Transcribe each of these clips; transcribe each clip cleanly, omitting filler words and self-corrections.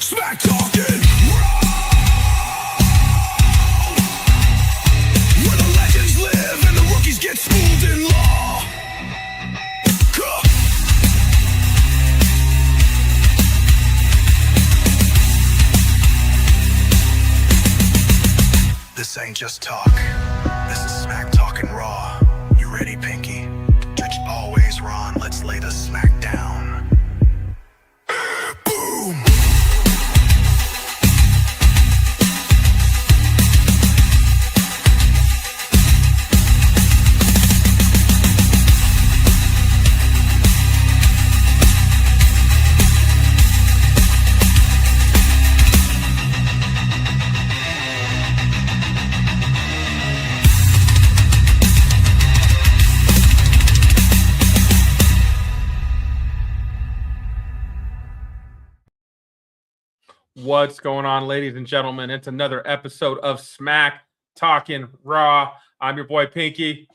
Smack talking where the legends live and the rookies get schooled in law. This ain't just talk. This is smack talking raw. You ready, Pinky? Judge always Ron. Let's lay the smack down. Boom. What's going on, ladies and gentlemen? It's another episode of Smack Talking Raw. I'm your boy Pinky,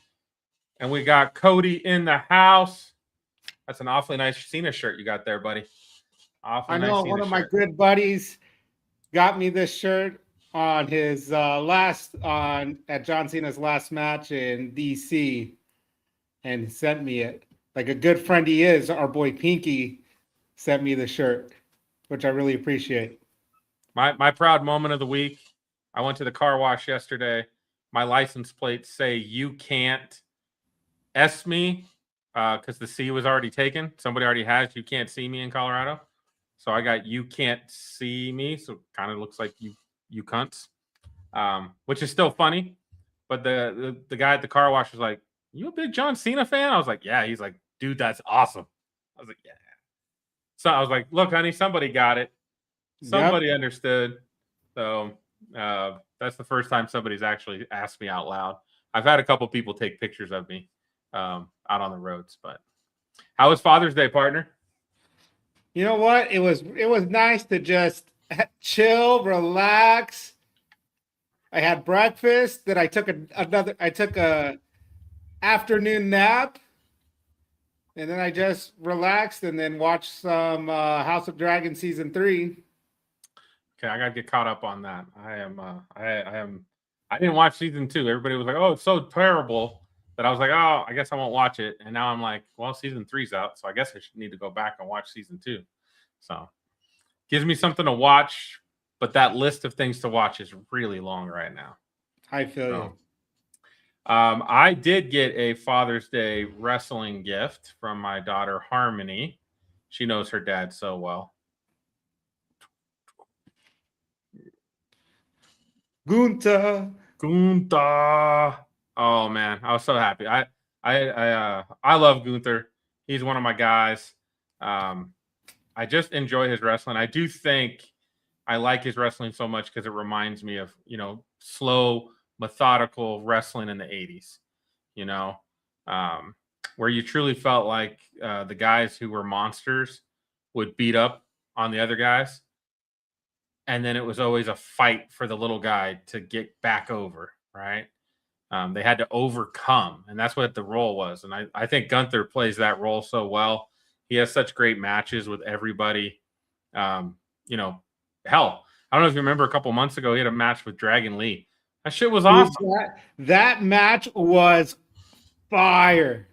and we got Cody in the house. That's an awfully nice Cena shirt you got there, buddy. I know one of my good buddies got me this shirt on his at John Cena's last match in DC, and sent me it. Like a good friend he is, our boy Pinky sent me the shirt, which I really appreciate. My proud moment of the week. I went to the car wash yesterday. My license plates say "You can't S me" because the C was already taken. Somebody already has "You can't see me" in Colorado. So I got "You can't see me." So kind of looks like you cunts, which is still funny. But the guy at the car wash was like, "You a big John Cena fan?" I was like, "Yeah." He's like, "Dude, that's awesome." I was like, "Yeah." So I was like, "Look, honey, somebody got it. Somebody understood." So that's the first time somebody's actually asked me out loud. I've had a couple people take pictures of me out on the roads. But how was Father's Day, partner? You know what? It was nice to just chill, relax. I had breakfast. Then I took a afternoon nap, and then I just relaxed and then watched some House of Dragon season 3. Okay, I gotta get caught up on that. I didn't watch season 2. Everybody was like, "Oh, it's so terrible," that I was like, "Oh, I guess I won't watch it." And now I'm like, "Well, season 3's out, so I guess I should need to go back and watch season 2." So gives me something to watch, but that list of things to watch is really long right now. I feel you. I did get a Father's Day wrestling gift from my daughter Harmony. She knows her dad so well. Gunther. Oh man, I was so happy. I love Gunther. He's one of my guys. I just enjoy his wrestling. I do think I like his wrestling so much because it reminds me of, slow, methodical wrestling in the 80s, where you truly felt like the guys who were monsters would beat up on the other guys. And then it was always a fight for the little guy to get back over, right? They had to overcome, and that's what the role was. And I think Gunther plays that role so well. He has such great matches with everybody. Hell, I don't know if you remember a couple months ago, he had a match with Dragon Lee. That shit was awesome. That match was fire.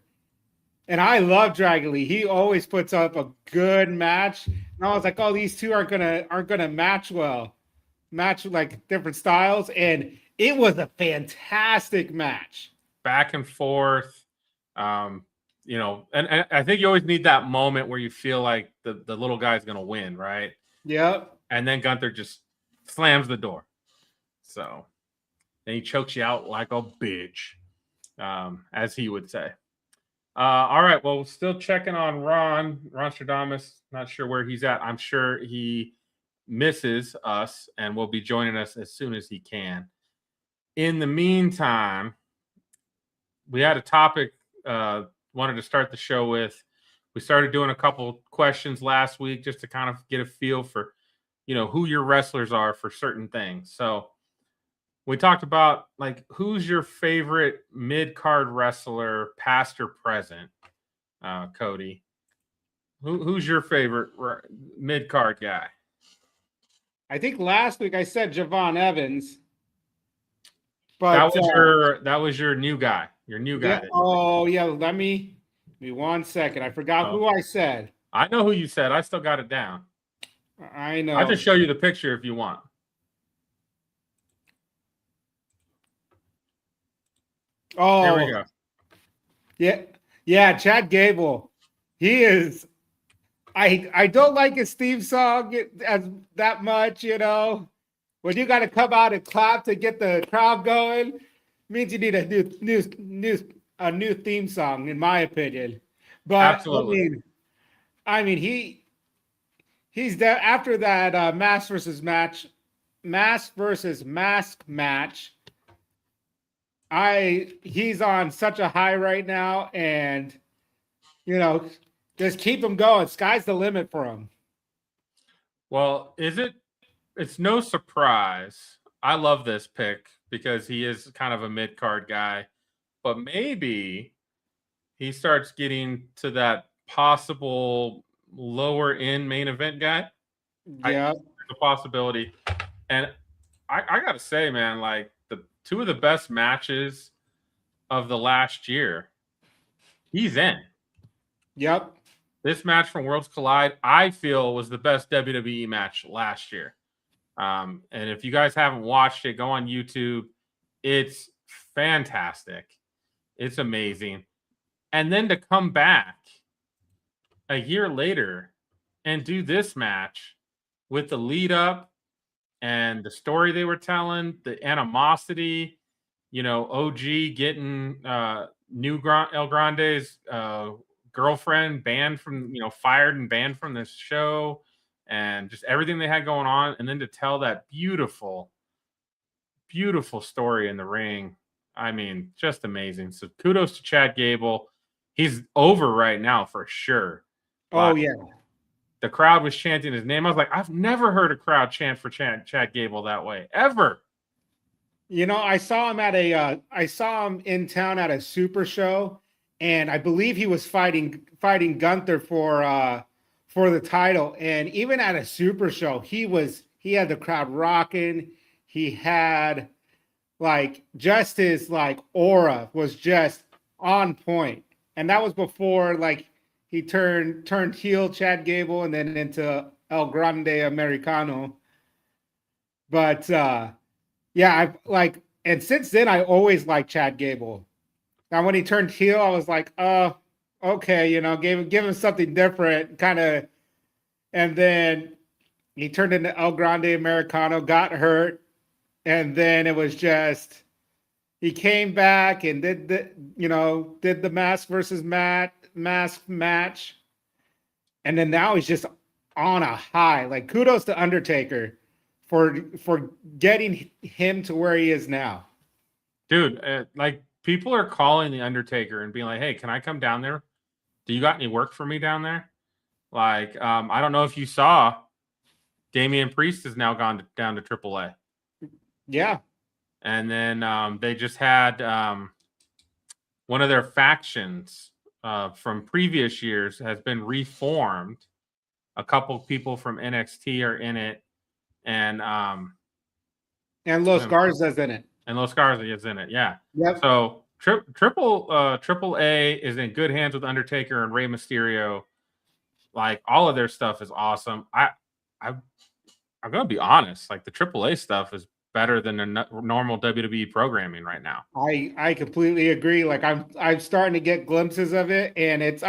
And I love Dragon Lee. He always puts up a good match. And I was like, "Oh, these two are gonna match well, match like different styles." And it was a fantastic match. Back and forth, and I think you always need that moment where you feel like the little guy's gonna win, right? Yep. And then Gunther just slams the door. So then he chokes you out like a bitch, as he would say. All right. Well, still checking on Ron Stradamus. Not sure where he's at. I'm sure he misses us and will be joining us as soon as he can. In the meantime, we had a topic wanted to start the show with. We started doing a couple questions last week just to kind of get a feel for, who your wrestlers are for certain things. So we talked about, like, who's your favorite mid-card wrestler, past or present, Cody? Who's your favorite mid-card guy? I think last week I said Javon Evans. But that was your new guy. Your new guy. Yeah, oh yeah. Let me 1 second. I forgot who I said. I know who you said. I still got it down. I know. I'll just show you the picture if you want. Oh, there we go. Yeah. Chad Gable. He is. I don't like his theme song as that much. When you got to come out and clap to get the crowd going, means you need a new theme song, in my opinion. But absolutely, I mean he's there after that mask versus mask match. He's on such a high right now, and just keep him going. Sky's the limit for him. Well, it's no surprise. I love this pick because he is kind of a mid-card guy, but maybe he starts getting to that possible lower end main event guy. Yeah. There's a possibility. And I got to say, man, like the two of the best matches of the last year, he's in. Yep. This match from Worlds Collide, I feel, was the best WWE match last year. And if you guys haven't watched it, go on YouTube. It's fantastic. It's amazing. And then to come back a year later and do this match with the lead up and the story they were telling, the animosity, OG getting New El Grande's girlfriend banned from, fired and banned from this show, and just everything they had going on. And then to tell that beautiful, beautiful story in the ring. I mean, just amazing. So kudos to Chad Gable. He's over right now for sure. Oh, yeah. The crowd was chanting his name. I was like, I've never heard a crowd chant for Chad Gable that way, ever. I saw him in town at a super show, and I believe he was fighting Gunther for the title. And even at a super show, he had the crowd rocking. He had just his aura was just on point. And that was before he turned heel, Chad Gable, and then into El Grande Americano. But yeah, and since then I always liked Chad Gable. Now when he turned heel, I was like, oh, okay, give him something different, kind of. And then he turned into El Grande Americano, got hurt, and then it was just he came back and did the mask versus mask match, and then now he's just on a high. Kudos to Undertaker for getting him to where he is now. Dude, people are calling the Undertaker and being like, hey, can I come down there? Do you got any work for me down there? I don't know if you saw, Damian Priest has now gone down to AAA. Yeah. And then they just had one of their factions from previous years has been reformed. A couple people from NXT are in it, and Los Garza's in it. And Los Garza is in it, yeah. Yep. So Triple A is in good hands with Undertaker and Rey Mysterio. All of their stuff is awesome. I'm gonna be honest. The AAA stuff is better than the normal WWE programming right now. I completely agree. I'm starting to get glimpses of it, and it's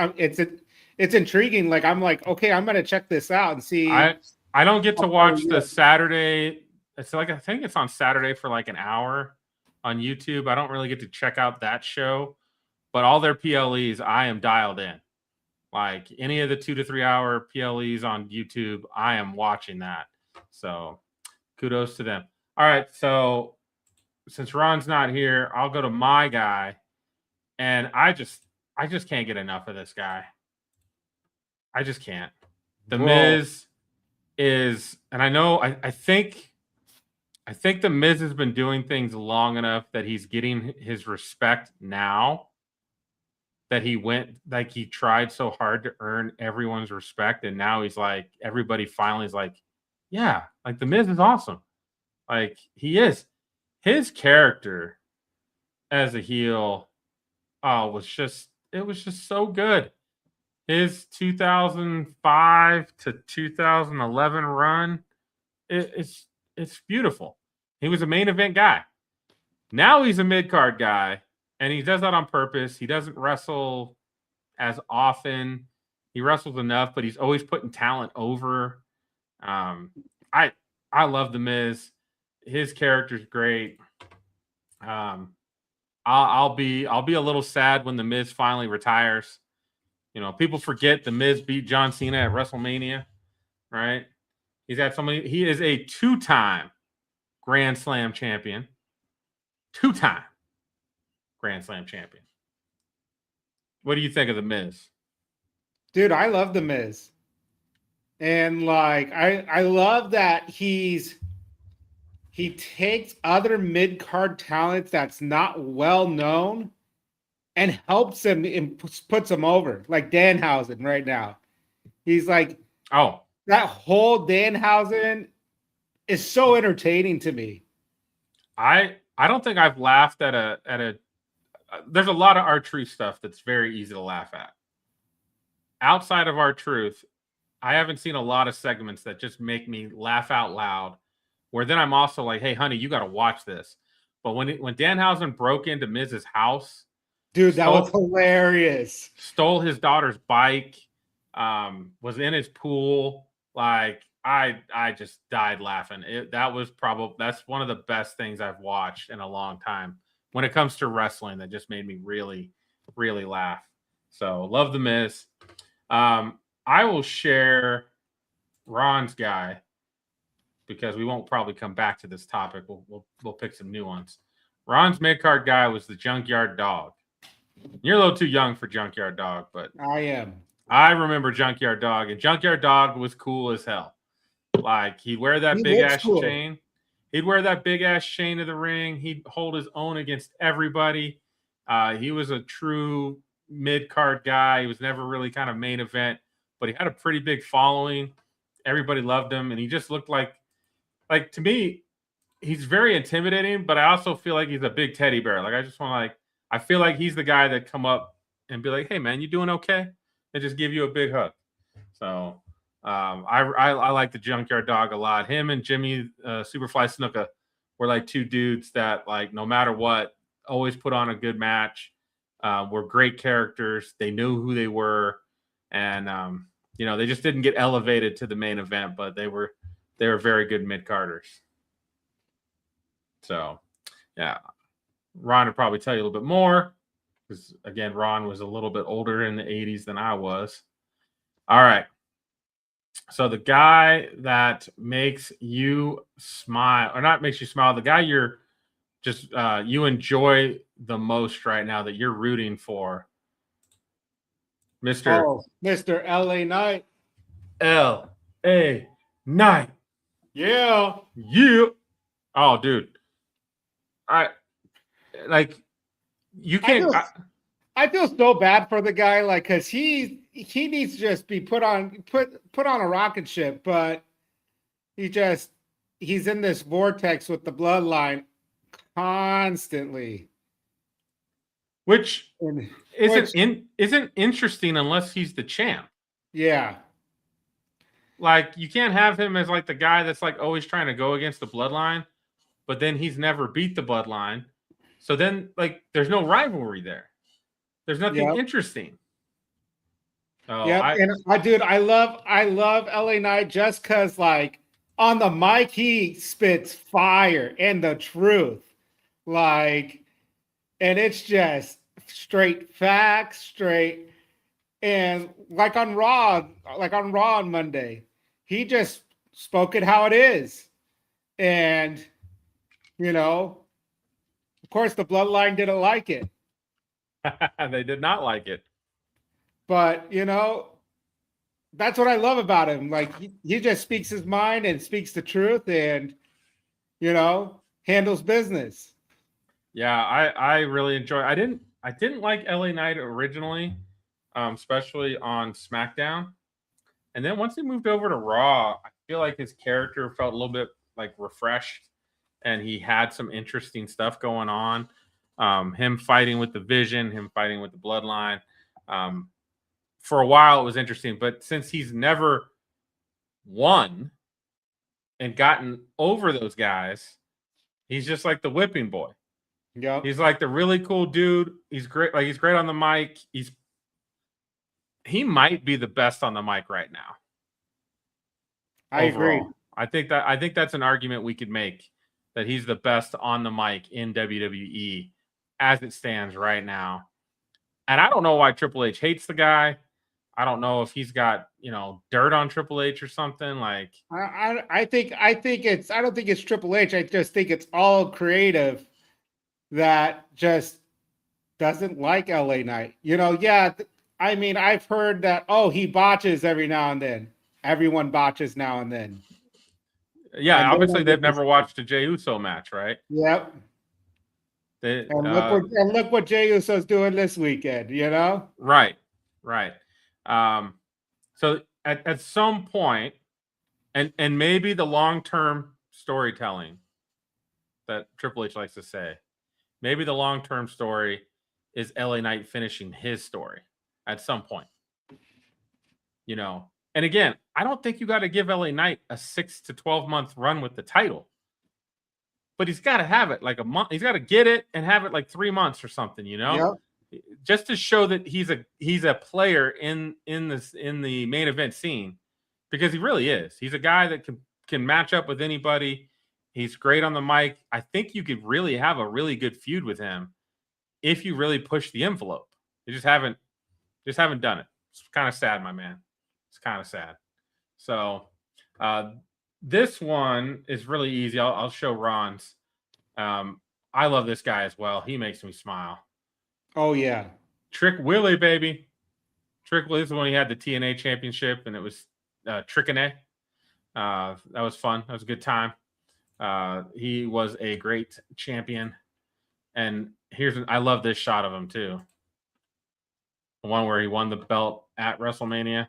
intriguing. I'm like, okay, I'm gonna check this out and see. I don't get to watch the Saturday. It's I think it's on Saturday for an hour on YouTube. I don't really get to check out that show, but all their PLEs, I am dialed in. Any of the 2 to 3 hour PLEs on YouTube, I am watching that. So kudos to them. All right. So since Ron's not here, I'll go to my guy. And I just can't get enough of this guy. I just can't. The Miz is, and I know, I think the Miz has been doing things long enough that he's getting his respect now. That he tried so hard to earn everyone's respect, and now he's everybody finally is yeah, like the Miz is awesome. Like he is. His character as a heel, it was just so good. His 2005 to 2011 run, it's beautiful. He was a main event guy. Now he's a mid-card guy, and he does that on purpose. He doesn't wrestle as often. He wrestles enough, but he's always putting talent over. I love the Miz. His character's great. I'll be a little sad when the Miz finally retires. You know, people forget the Miz beat John Cena at WrestleMania, right? He is a 2-time Grand Slam champion. 2-time Grand Slam champion. What do you think of the Miz? Dude, I love the Miz. And like I love that he takes other mid-card talents that's not well known and helps them and puts them over. Like Danhausen right now. He's like, oh, that whole Danhausen is so entertaining to me. I don't think I've laughed at a there's a lot of R-Truth stuff that's very easy to laugh at. Outside of R-Truth, I haven't seen a lot of segments that just make me laugh out loud, where then I'm also like, hey, honey, you got to watch this. But when Danhausen broke into Miz's house, dude, that was hilarious. Stole his daughter's bike, was in his pool. Like, I just died laughing. That's one of the best things I've watched in a long time when it comes to wrestling. That just made me really, really laugh. So love the Miz. I will share Ron's guy because we won't probably come back to this topic. We'll pick some new ones. Ron's mid-card guy was the Junkyard Dog. You're a little too young for Junkyard Dog, but I am. I remember Junkyard Dog, and Junkyard Dog was cool as hell. Like, he'd wear that big-ass chain. He'd wear that big-ass chain to the ring. He'd hold his own against everybody. He was a true mid-card guy. He was never really kind of main event, but he had a pretty big following. Everybody loved him, and he just looked like to me, he's very intimidating, but I also feel like he's a big teddy bear. Like, I feel like he's the guy that come up and be like, hey, man, you doing okay? And just give you a big hug. So I like the Junkyard Dog a lot. Him and Jimmy Superfly Snuka were like two dudes that, like, no matter what, always put on a good match. Were great characters. They knew who they were. And, they just didn't get elevated to the main event, but they were very good mid-carders. So, yeah. Ron would probably tell you a little bit more because, again, Ron was a little bit older in the 80s than I was. All right. So the guy that makes you smile, or not makes you smile, the guy you're just you enjoy the most right now that you're rooting for, Mr. LA Knight. LA Knight. Yeah. Oh, dude. You can't. I feel so bad for the guy, like, because he needs to just be put on a rocket ship, but he's in this vortex with the bloodline constantly, which isn't interesting unless he's the champ. Yeah, like, you can't have him as like the guy that's like always trying to go against the bloodline, but then he's never beat the bloodline. So then, like, there's no rivalry there. There's nothing interesting. Oh, yeah, I love LA Knight just because, like, on the mic he spits fire and the truth, like, and it's just straight facts, and like on Raw on Monday, he just spoke it how it is, and of course, the bloodline didn't like it. They did not like it. But, that's what I love about him. Like, he just speaks his mind and speaks the truth and, handles business. Yeah, I really enjoy. I didn't like LA Knight originally, especially on SmackDown. And then once he moved over to Raw, I feel like his character felt a little bit like refreshed, and he had some interesting stuff going on. Him fighting with the Vision, him fighting with the Bloodline. For a while, it was interesting, but since he's never won and gotten over those guys, he's just like the whipping boy. Yeah, He's like the really cool dude. He's great. Like, he's great on the mic. He might be the best on the mic right now. I Overall. agree. I think that's an argument we could make, that he's the best on the mic in WWE as it stands right now. And I don't know why Triple H hates the guy. I don't know if he's got, dirt on Triple H or something. Like, I don't think it's Triple H. I just think it's all creative that just doesn't like LA Knight. I mean, I've heard that, he botches every now and then. Everyone botches now and then. yeah, And obviously they've never watched a Jey Uso match, right? Yep. They, Look what Jey Uso's doing this weekend, Right. So at some point, and maybe the long-term storytelling that Triple H likes to say, maybe the long-term story is LA Knight finishing his story at some point. And again, I don't think you got to give LA Knight a 6 to 12 month run with the title, but he's got to have it like a month. He's got to get it and have it like 3 months or something, Yep. just to show that he's a player in the main event scene, because he really is. He's a guy that can match up with anybody. He's great on the mic. I think you could really have a really good feud with him if you really push the envelope. You just haven't done it. It's kind of sad, my man. It's kind of sad. So this one is really easy. I'll show Ron's. I love this guy as well. He makes me smile. Oh, yeah. Trick Willie, baby. Trick Willie is when he had the TNA championship, and it was Trickene. That was fun. That was a good time. He was a great champion. And I love this shot of him too. The one where he won the belt at WrestleMania.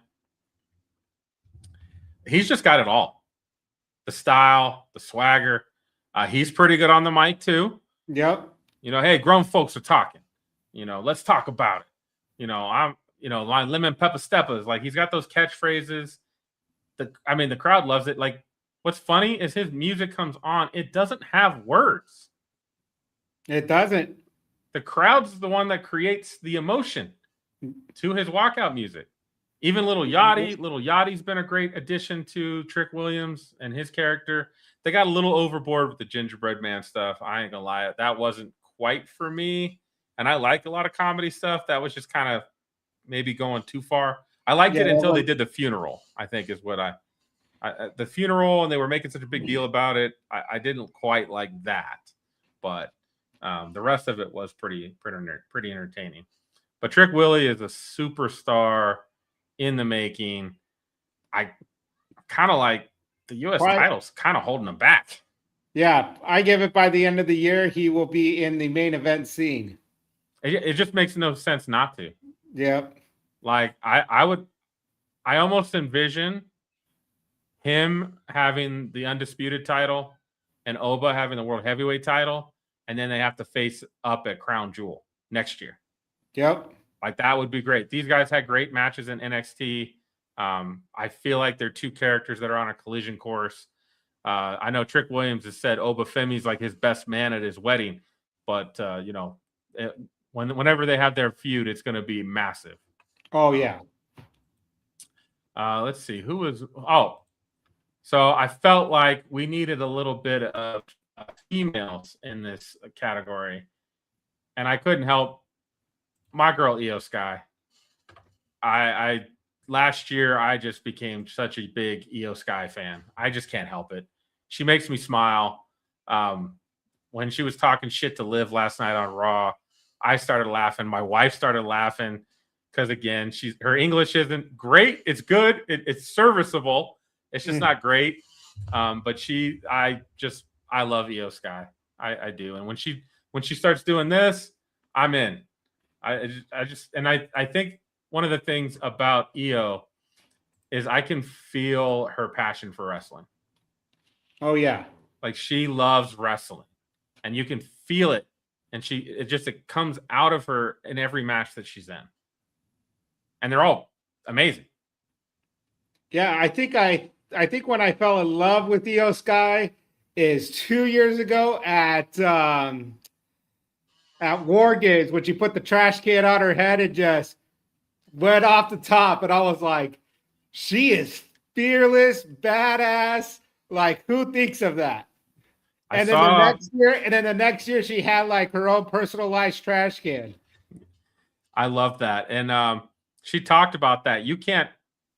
He's just got it all. The style, the swagger. He's pretty good on the mic too. Yep. Hey, grown folks are talking. Let's talk about it. My lemon pepper steppers. Like, he's got those catchphrases. The crowd loves it. Like, what's funny is his music comes on. It doesn't have words. It doesn't. The crowd's the one that creates the emotion to his walkout music. Even Little Yachty's been a great addition to Trick Williams and his character. They got a little overboard with the gingerbread man stuff. I ain't gonna lie. That wasn't quite for me. And I like a lot of comedy stuff. That was just kind of maybe going too far. I liked it until they did the funeral, I think is what the funeral, and they were making such a big deal about it. I didn't quite like that, but the rest of it was pretty entertaining. But Trick Willie is a superstar in the making. I kind of like the U.S. title's kind of holding him back. Yeah, I give it by the end of the year, he will be in the main event scene. It just makes no sense not to. Yep. Like, I almost envision him having the undisputed title and Oba having the world heavyweight title, and then they have to face up at Crown Jewel next year. Yep. Like, that would be great. These guys had great matches in NXT. I feel like they're two characters that are on a collision course. I know Trick Williams has said Oba Femi's like his best man at his wedding, but whenever they have their feud, it's going to be massive. Oh yeah. Let's see who was. Oh, so I felt like we needed a little bit of females in this category, and I couldn't help my girl Iyo Sky. I last year I just became such a big Iyo Sky fan. I just can't help it. She makes me smile. When she was talking shit to Liv last night on Raw, I started laughing. My wife started laughing because, again, her English isn't great. It's good. It's serviceable. It's just not great. But I love Iyo Sky. I do. And when she starts doing this, I'm in. I think one of the things about Iyo is I can feel her passion for wrestling. Oh yeah. Like she loves wrestling, and you can feel it, and it comes out of her in every match that she's in, and they're all amazing. Yeah, I think when I fell in love with Iyo Sky is 2 years ago at War Games, when she put the trash can on her head and just went off the top, and I was like, she is fearless, badass. Like, who thinks of that? And then the next year, she had like her own personalized trash can. I love that, and she talked about that.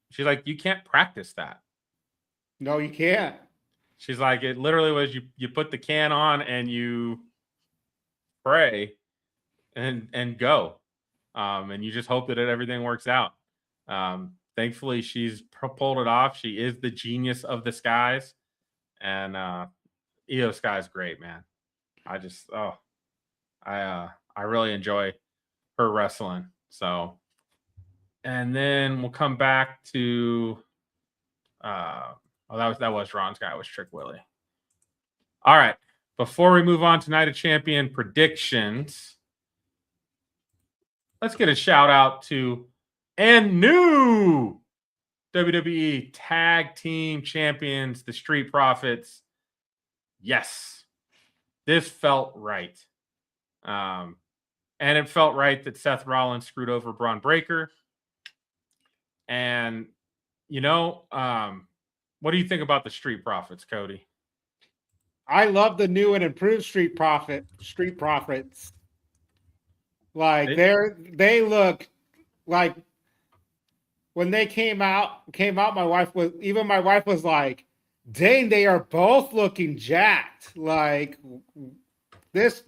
She's like, you can't practice that. No, you can't. She's like, it literally was you put the can on and you pray and go, and you just hope that everything works out. Thankfully, she's pulled it off. She is the genius of the skies, and Iyo Sky is great, man. I really enjoy her wrestling. So, and then we'll come back to that was Ron Sky. It was Trick Willie. All right. Before we move on to Night of Champion predictions, let's get a shout out to and new WWE Tag Team Champions, the Street Profits. Yes, this felt right. And it felt right that Seth Rollins screwed over Braun Breaker. And, what do you think about the Street Profits, Cody? I love the new and improved Street Profits. Like they look like when they came out, my wife was like, dang, they are both looking jacked. Like this,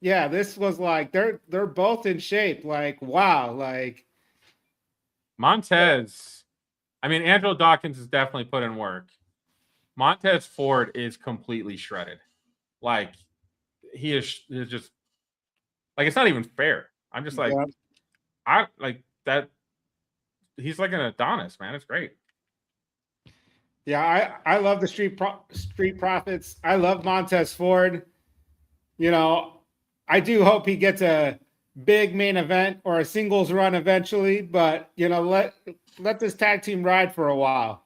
this was like they're both in shape. Like, wow, like Montez. I mean, Angelo Dawkins has definitely put in work. Montez Ford is completely shredded. Like, he is just like, it's not even fair. I'm just like, I like that. He's like an Adonis, man. It's great. Yeah, I love the Street Profits. I love Montez Ford. I do hope he gets a big main event or a singles run eventually, but let this tag team ride for a while.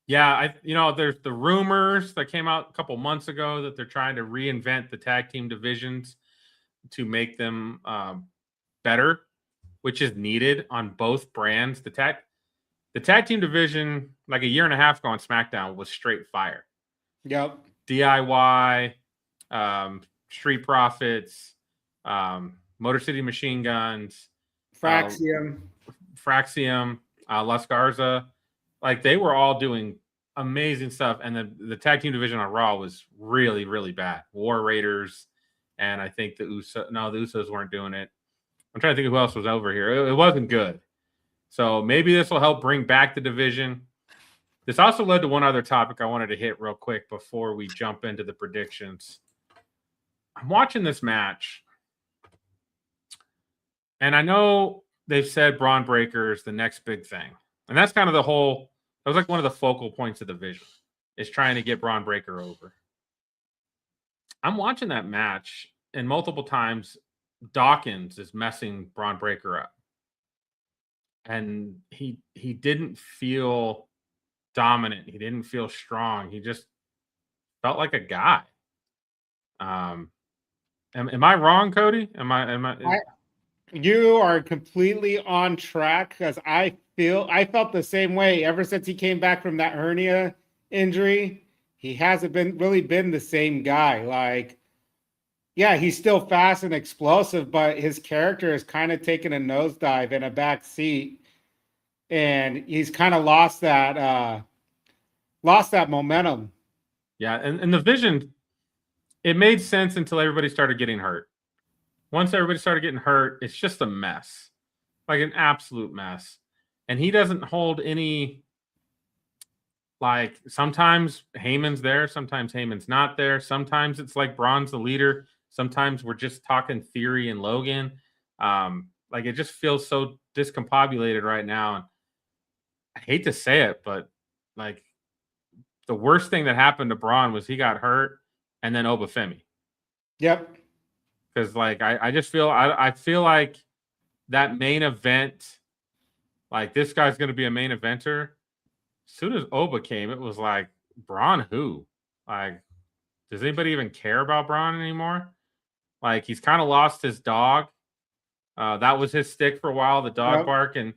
Yeah, there's the rumors that came out a couple months ago that they're trying to reinvent the tag team divisions to make them better, which is needed on both brands. The tag team division, like a year and a half ago on SmackDown, was straight fire. Yep. DIY, Street Profits, Motor City Machine Guns, Fraxium, Las Garza. Like, they were all doing amazing stuff. And the tag team division on Raw was really, really bad. War Raiders, and I think the Usos weren't doing it. I'm trying to think of who else was over here. It wasn't good. So maybe this will help bring back the division. This also led to one other topic I wanted to hit real quick before we jump into the predictions. I'm watching this match, and I know they've said Braun Breaker is the next big thing. And that's kind of that was like one of the focal points of the vision, is trying to get Braun Breaker over. I'm watching that match, and multiple times Dawkins is messing Braun Breaker up. And he didn't feel dominant. He didn't feel strong. He just felt like a guy. Am I wrong, Cody? You are completely on track, because I felt the same way ever since he came back from that hernia injury. He hasn't really been the same guy. Like, yeah, he's still fast and explosive, but his character has kind of taken a nosedive in a back seat, and he's kind of lost that momentum. Yeah, and the vision, it made sense until everybody started getting hurt. Once everybody started getting hurt, it's just a mess, like an absolute mess. And he doesn't hold any, like, sometimes Heyman's there, sometimes Heyman's not there. Sometimes it's like Braun's the leader. Sometimes we're just talking Theory and Logan. Like, it just feels so discombobulated right now. I hate to say it, but like the worst thing that happened to Braun was he got hurt and then Oba Femi. Yep. Because like I just feel I feel like that main event, like this guy's going to be a main eventer. As soon as Oba came, it was like Braun who? Like, does anybody even care about Braun anymore? Like he's kind of lost his dog. That was his stick for a while, the dog bark, and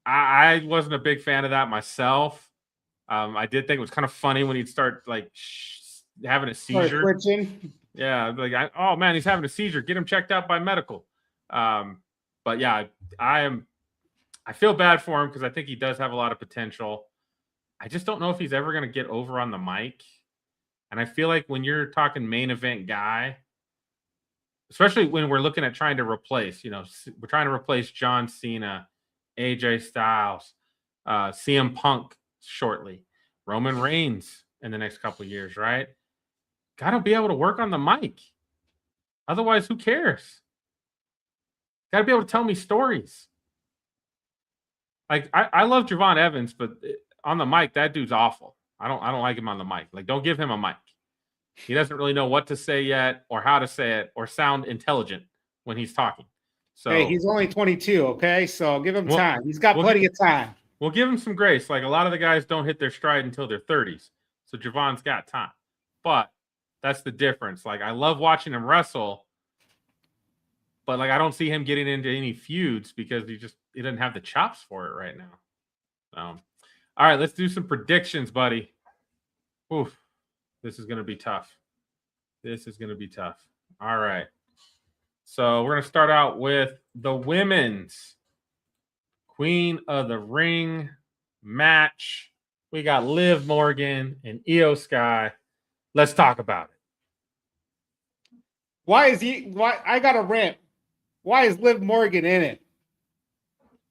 I wasn't a big fan of that myself. I did think it was kind of funny when he'd start like having a seizure. Twitching. Yeah, like oh man, he's having a seizure. Get him checked out by medical. But yeah, I feel bad for him because I think he does have a lot of potential. I just don't know if he's ever going to get over on the mic. And I feel like when you're talking main event guy, especially when we're looking at trying to replace, we're trying to replace John Cena, AJ Styles, CM Punk shortly, Roman Reigns in the next couple of years, right? Got to be able to work on the mic. Otherwise, who cares? Got to be able to tell me stories. Like I love Javon Evans, but on the mic, that dude's awful. I don't like him on the mic. Like, don't give him a mic. He doesn't really know what to say yet, or how to say it, or sound intelligent when he's talking. So hey, he's only 22, okay? So give him time. He's got plenty of time. We'll give him some grace. Like a lot of the guys don't hit their stride until their 30s. So Javon's got time. But that's the difference. Like I love watching him wrestle, but like I don't see him getting into any feuds because he doesn't have the chops for it right now. All right, let's do some predictions, buddy. Oof. This is going to be tough. All right. So we're going to start out with the women's Queen of the Ring match. We got Liv Morgan and Iyo Sky. Let's talk about it. Why I got a rant. Why is Liv Morgan in it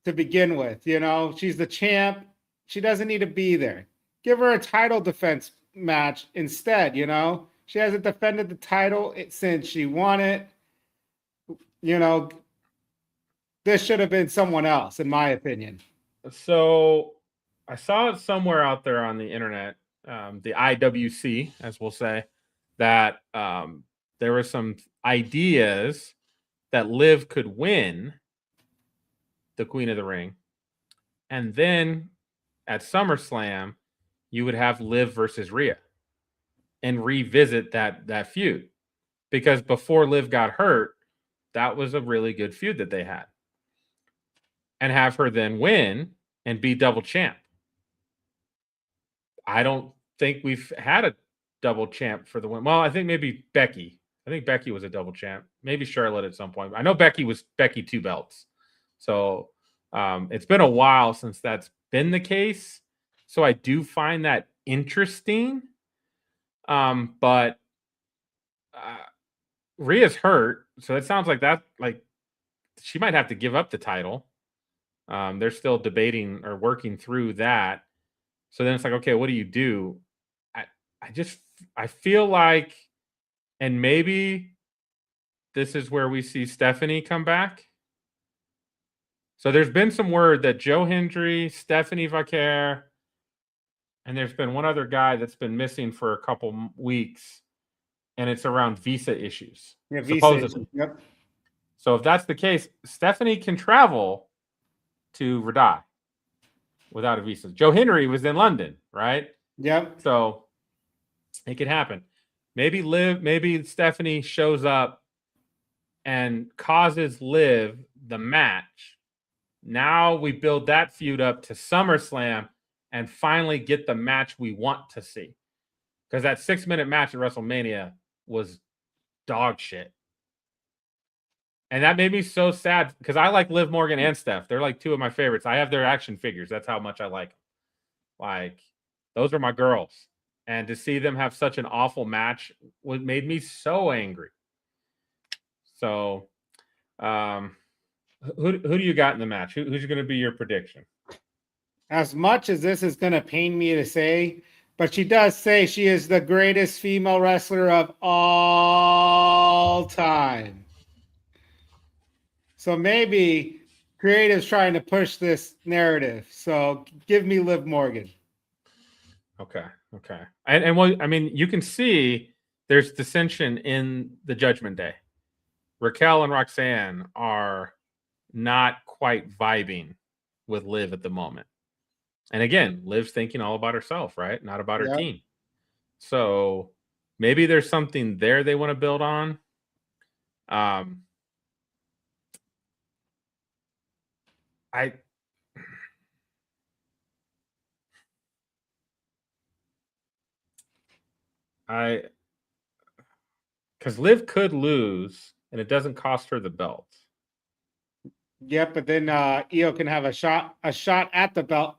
to begin with? She's the champ. She doesn't need to be there. Give her a title defense match instead. She hasn't defended the title since she won it. This should have been someone else, in my opinion. So I saw it somewhere out there on the internet, the IWC, as we'll say, that there were some ideas that Liv could win the Queen of the Ring. And then at SummerSlam, you would have Liv versus Rhea and revisit that feud. Because before Liv got hurt, that was a really good feud that they had. And have her then win and be double champ. I don't think we've had a double champ for the win. Well, I think maybe Becky. I think Becky was a double champ. Maybe Charlotte at some point. I know Becky was Becky 2 belts. So it's been a while since that's been the case. So I do find that interesting. But Rhea's hurt. So it sounds like that, like she might have to give up the title. They're still debating or working through that. So then it's like, okay, what do you do? I feel like, and maybe this is where we see Stephanie come back. So there's been some word that Joe Hendry, Stephanie Vaquer, and there's been one other guy that's been missing for a couple weeks, and it's around visa issues. Yeah, supposedly. Yep. So if that's the case, Stephanie can travel to Riyadh without a visa. Joe Hendry was in London, right? Yep. So it could happen. Maybe Stephanie shows up and causes Liv the match. Now we build that feud up to SummerSlam and finally get the match we want to see. Because that 6-minute match at WrestleMania was dog shit. And that made me so sad because I like Liv Morgan and Steph. They're like 2 of my favorites. I have their action figures. That's how much I like them. Like, those are my girls. And to see them have such an awful match made me so angry. So, who do you got in the match? Who's going to be your prediction? As much as this is going to pain me to say, but she does say she is the greatest female wrestler of all time. So maybe Creative's trying to push this narrative. So give me Liv Morgan. Okay. And well, I mean, you can see there's dissension in the Judgment Day. Raquel and Roxanne are not quite vibing with Liv at the moment. And again, Liv's thinking all about herself, right? Not about her team. So maybe there's something there they want to build on. Because Liv could lose and it doesn't cost her the belt. Yep, but then Iyo can have a shot at the belt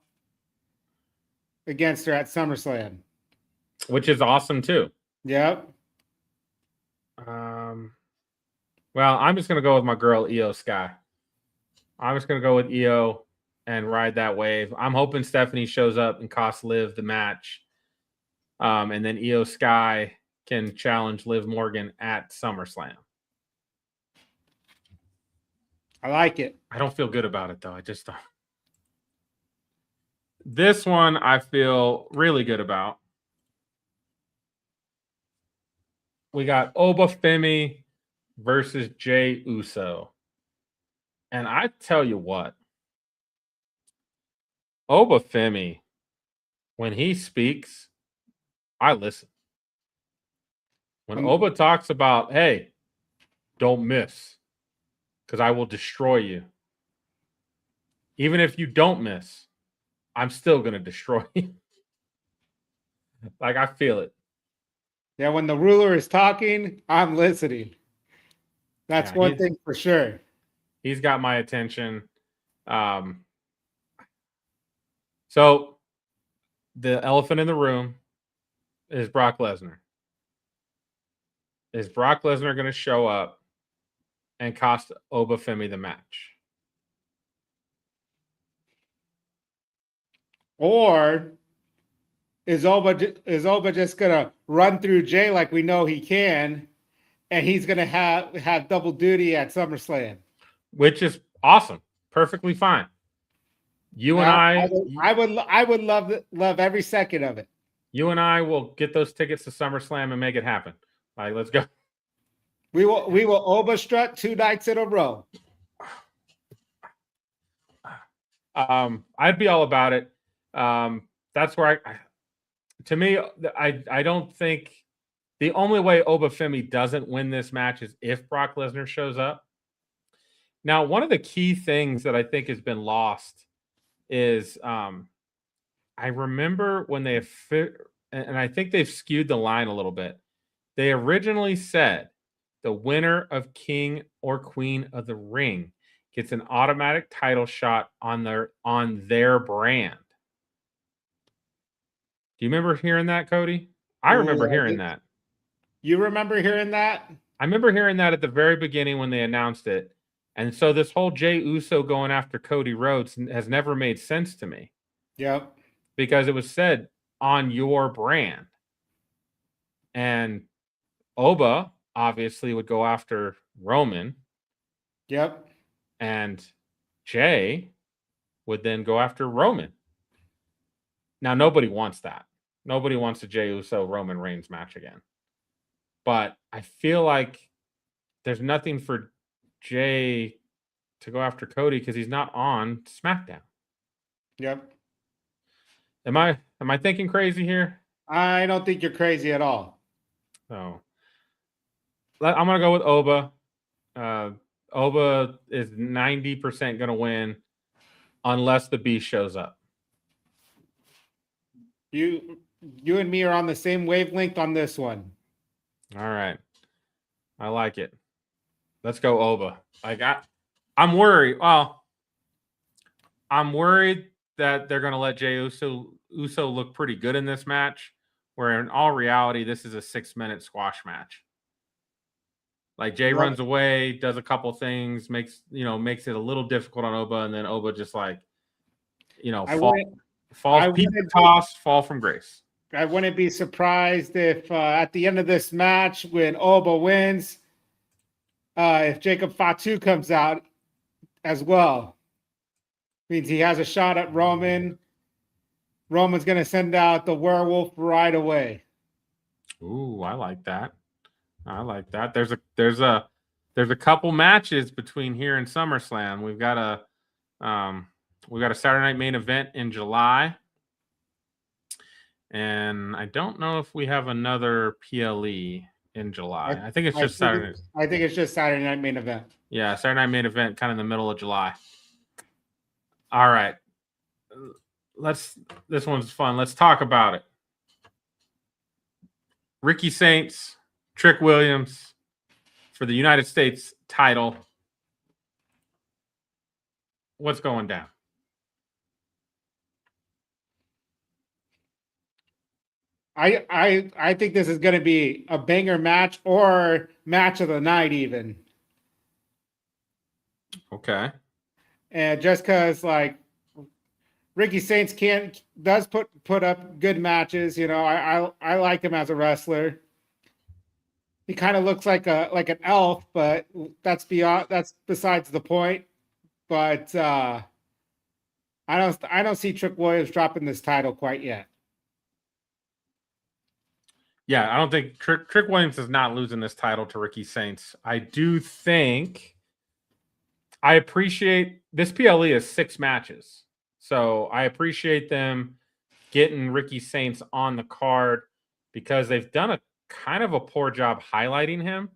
against her at SummerSlam, which is awesome too. Yep. Well, I'm just gonna go with my girl Iyo Sky. I'm just gonna go with Iyo and ride that wave. I'm hoping Stephanie shows up and costs Liv the match, and then Iyo Sky can challenge Liv Morgan at SummerSlam. I like it. I don't feel good about it though. I just don't. This one I feel really good about. We got Oba Femi versus Jey Uso. And I tell you what, Oba Femi, when he speaks, I listen. When Oba talks about, hey, don't miss, because I will destroy you. Even if you don't miss, I'm still going to destroy you. Like, I feel it. Yeah, when the ruler is talking, I'm listening. That's one thing for sure. He's got my attention. So the elephant in the room is Brock Lesnar. Is Brock Lesnar going to show up and cost Oba Femi the match? Or is Oba just going to run through Jey like we know he can, and he's going to have double duty at SummerSlam? Which is awesome. Perfectly fine. You and I would love every second of it. You and I will get those tickets to SummerSlam and make it happen. All right, let's go. We will Oba strut 2 nights in a row. I'd be all about it. That's where I don't think the only way Oba Femi doesn't win this match is if Brock Lesnar shows up. Now, one of the key things that I think has been lost is I remember when and I think they've skewed the line a little bit. They originally said the winner of King or Queen of the Ring gets an automatic title shot on their brand. Do you remember hearing that, Cody? I remember hearing that. You remember hearing that? I remember hearing that at the very beginning when they announced it. And so this whole Jey Uso going after Cody Rhodes has never made sense to me. Yep. Because it was said on your brand. And Oba obviously would go after Roman. Yep. And Jey would then go after Roman. Now, nobody wants that. Nobody wants a Jey Uso Roman Reigns match again. But I feel like there's nothing for Jey to go after Cody because he's not on SmackDown. Yep. Am I thinking crazy here? I don't think you're crazy at all. So I'm gonna go with Oba. Oba is 90% gonna win unless the Beast shows up. You and me are on the same wavelength on this one. All right. I like it. Let's go Oba. Like I'm worried. Well, I'm worried that they're going to let Jey Uso look pretty good in this match, where in all reality, this is a 6-minute squash match. Like Jey runs away, does a couple things, makes it a little difficult on Oba, and then Oba just fall from grace. I wouldn't be surprised if at the end of this match, when Oba wins, if Jacob Fatu comes out as well. Means he has a shot at Roman. Roman's going to send out the werewolf right away. Ooh, I like that. I like that. There's a couple matches between here and SummerSlam. We've got a Saturday night main event in July. And I don't know if we have another PLE in July. I think it's just Saturday. I think it's just Saturday night main event. Yeah, Saturday night main event, kind of in the middle of July. All right. This one's fun. Let's talk about it. Ricky Saints, Trick Williams for the United States title. What's going down? I think this is going to be a banger match or match of the night even. Okay. And just because like Ricky Saints does put up good matches, you know, I like him as a wrestler. He kind of looks like an elf, but that's besides the point. But I don't see Trick Williams dropping this title quite yet. Yeah, I don't think Trick Williams is not losing this title to Ricky Saints. I do think I appreciate this PLE is 6 matches. So I appreciate them getting Ricky Saints on the card because they've done a kind of a poor job highlighting him.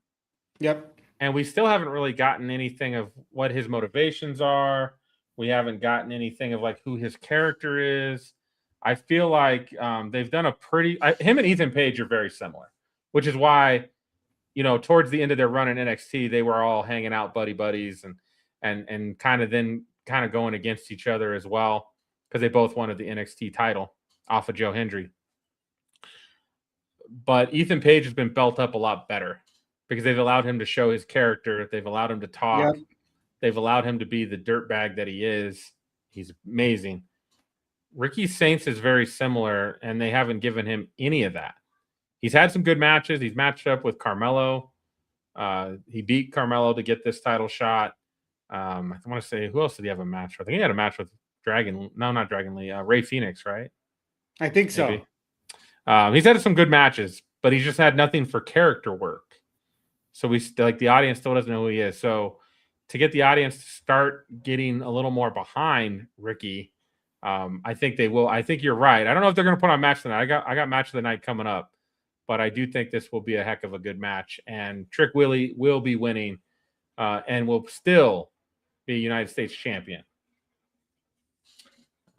Yep. And we still haven't really gotten anything of what his motivations are. We haven't gotten anything of like who his character is. I feel like they've done a him and Ethan Page are very similar, which is why, you know, towards the end of their run in NXT, they were all hanging out buddies and kind of going against each other as well because they both wanted the NXT title off of Joe Hendry. But Ethan Page has been built up a lot better because they've allowed him to show his character. They've allowed him to talk. Yep. They've allowed him to be the dirtbag that he is. He's amazing. Ricky Saints is very similar, and they haven't given him any of that. He's had some good matches. He's matched up with Carmelo. He beat Carmelo to get this title shot. I want to say, who else did he have a match with? I think he had a match with not Dragon Lee, Ray Phoenix, right? I think so. He's had some good matches, but he's just had nothing for character work. So the audience still doesn't know who he is. So to get the audience to start getting a little more behind Ricky, I think they will. I think you're right. I don't know if they're going to put on match tonight. I got match of the night coming up, but I do think this will be a heck of a good match. And Trick Willie will be winning, and will still be United States champion.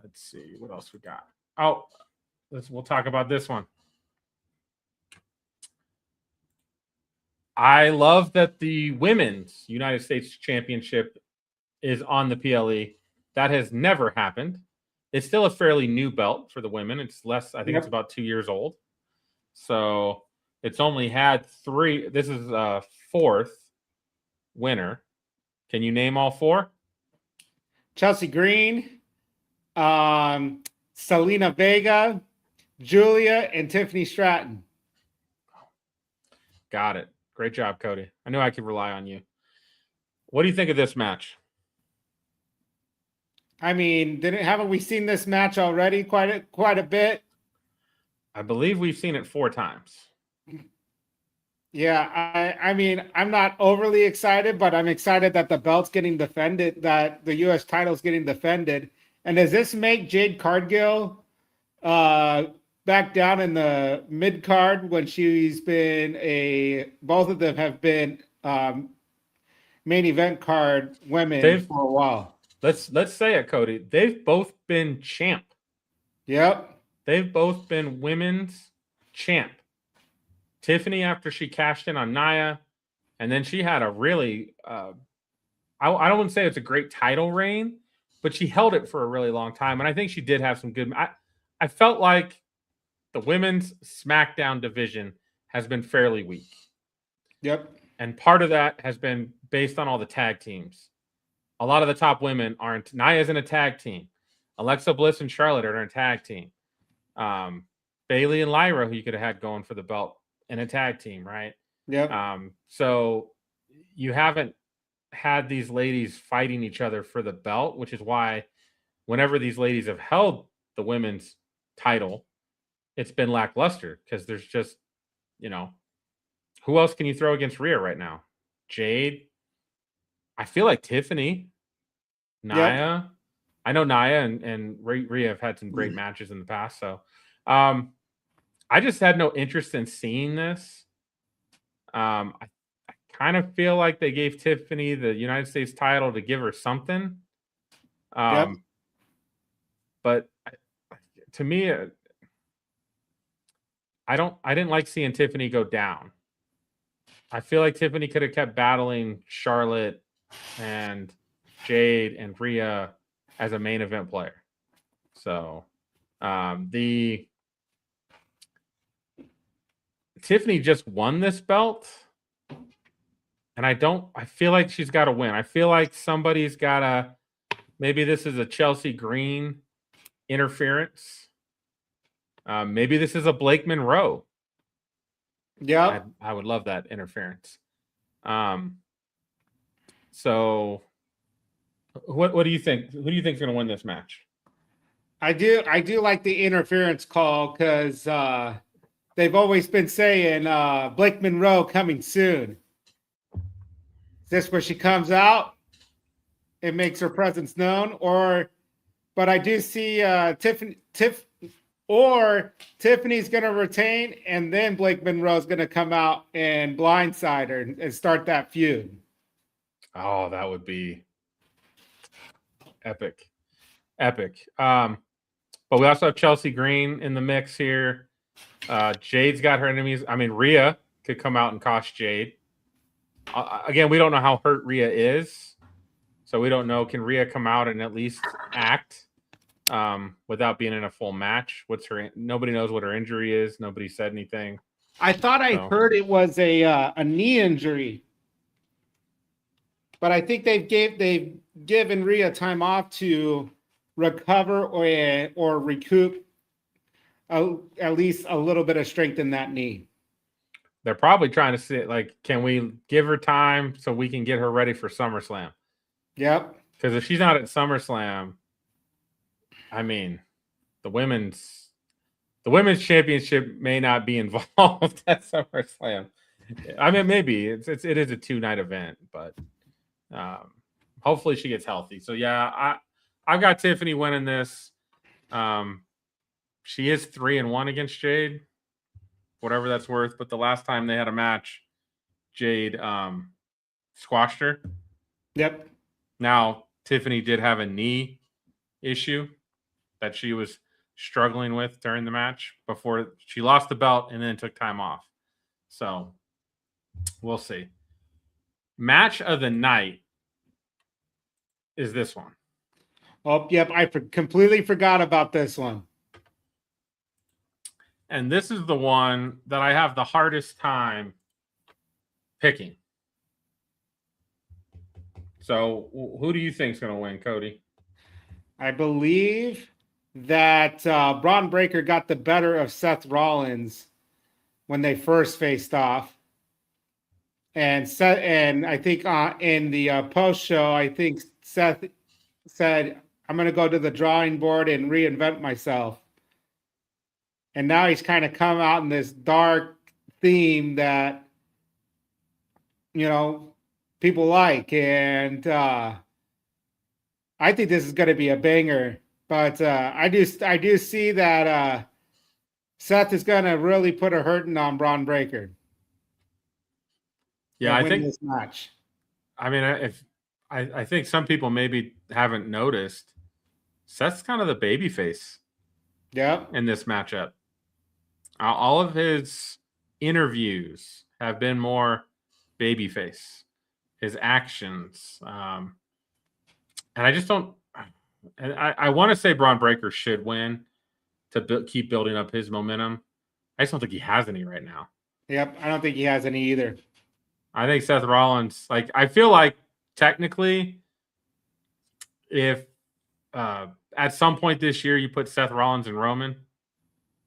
Let's see what else we got. Oh, we'll talk about this one. I love that the women's United States Championship is on the PLE. That has never happened. It's still a fairly new belt for the women. It's less, I think It's about 2 years old. So it's only had 3. This is a 4th winner. Can you name all 4? Chelsea Green, Selena Vega, Julia, and Tiffany Stratton. Got it. Great job, Cody. I knew I could rely on you. What do you think of this match? I mean, haven't we seen this match already quite a bit? I believe we've seen it 4 times. Yeah, I mean, I'm not overly excited, but I'm excited that the belt's getting defended, that the U.S. title's getting defended. And does this make Jade Cargill back down in the mid card when she's been both of them have been main event card women for a while? Let's say it, Cody. They've both been champ. Yep. They've both been women's champ. Tiffany after she cashed in on Nia, and then she had a really I don't want to say it's a great title reign, but she held it for a really long time, and I think she did have some good. I felt like the women's SmackDown division has been fairly weak. Yep. And part of that has been based on all the tag teams. A lot of the top women aren't. Nia's in a tag team. Alexa Bliss and Charlotte are in a tag team. Bayley and Lyra, who you could have had going for the belt, in a tag team, right? Yeah. So you haven't had these ladies fighting each other for the belt, which is why whenever these ladies have held the women's title, it's been lackluster because there's just, who else can you throw against Rhea right now? Jade. I feel like Tiffany, Nia. Yep. I know Nia and Rhea have had some great matches in the past. So I just had no interest in seeing this. I kind of feel like they gave Tiffany the United States title to give her something. Yep. But to me, I didn't like seeing Tiffany go down. I feel like Tiffany could have kept battling Charlotte and Jade and Rhea as a main event player. So the Tiffany just won this belt. And I feel like she's got to win. I feel like somebody's got to, maybe this is a Chelsea Green interference. Maybe this is a Blake Monroe. Yeah. I would love that interference. So what do you think? Who do you think is going to win this match? I do like the interference call because they've always been saying Blake Monroe coming soon. Is this where she comes out? It makes her presence known, but I do see Tiffany's going to retain, and then Blake Monroe's going to come out and blindside her and start that feud. Oh, that would be epic. But we also have Chelsea Green in the mix here. Jade's got her enemies. I mean, Rhea could come out and cost Jade. Again, we don't know how hurt Rhea is. So we don't know. Can Rhea come out and at least act without being in a full match? Nobody knows what her injury is. Nobody said anything. I thought I heard it was a knee injury. But I think they've given Rhea time off to recover or recoup at least a little bit of strength in that knee. They're probably trying to see, like, can we give her time so we can get her ready for SummerSlam? Yep. Because if she's not at SummerSlam, I mean, the women's championship may not be involved at SummerSlam. I mean, maybe it is a 2-night event, but hopefully she gets healthy. So yeah, I've got Tiffany winning this. She is 3-1 against Jade, whatever that's worth. But the last time they had a match, Jade squashed her. Yep. Now Tiffany did have a knee issue that she was struggling with during the match before she lost the belt and then took time off. So we'll see. Match of the night is this one. Oh, yep. I completely forgot about this one. And this is the one that I have the hardest time picking. So who do you think is going to win, Cody? I believe that Braun Breaker got the better of Seth Rollins when they first faced off. And I think in the post show, I think Seth said, "I'm going to go to the drawing board and reinvent myself." And now he's kind of come out in this dark theme that, people like. And I think this is going to be a banger. But I do see that Seth is going to really put a hurting on Braun Breaker. Yeah, I think this match. I mean, I think some people maybe haven't noticed, Seth's kind of the baby face. Yeah. In this matchup. All of his interviews have been more babyface. His actions. And I just don't. And I want to say Braun Breaker should win to keep building up his momentum. I just don't think he has any right now. Yep, I don't think he has any either. I think Seth Rollins, I feel like technically, if at some point this year you put Seth Rollins and Roman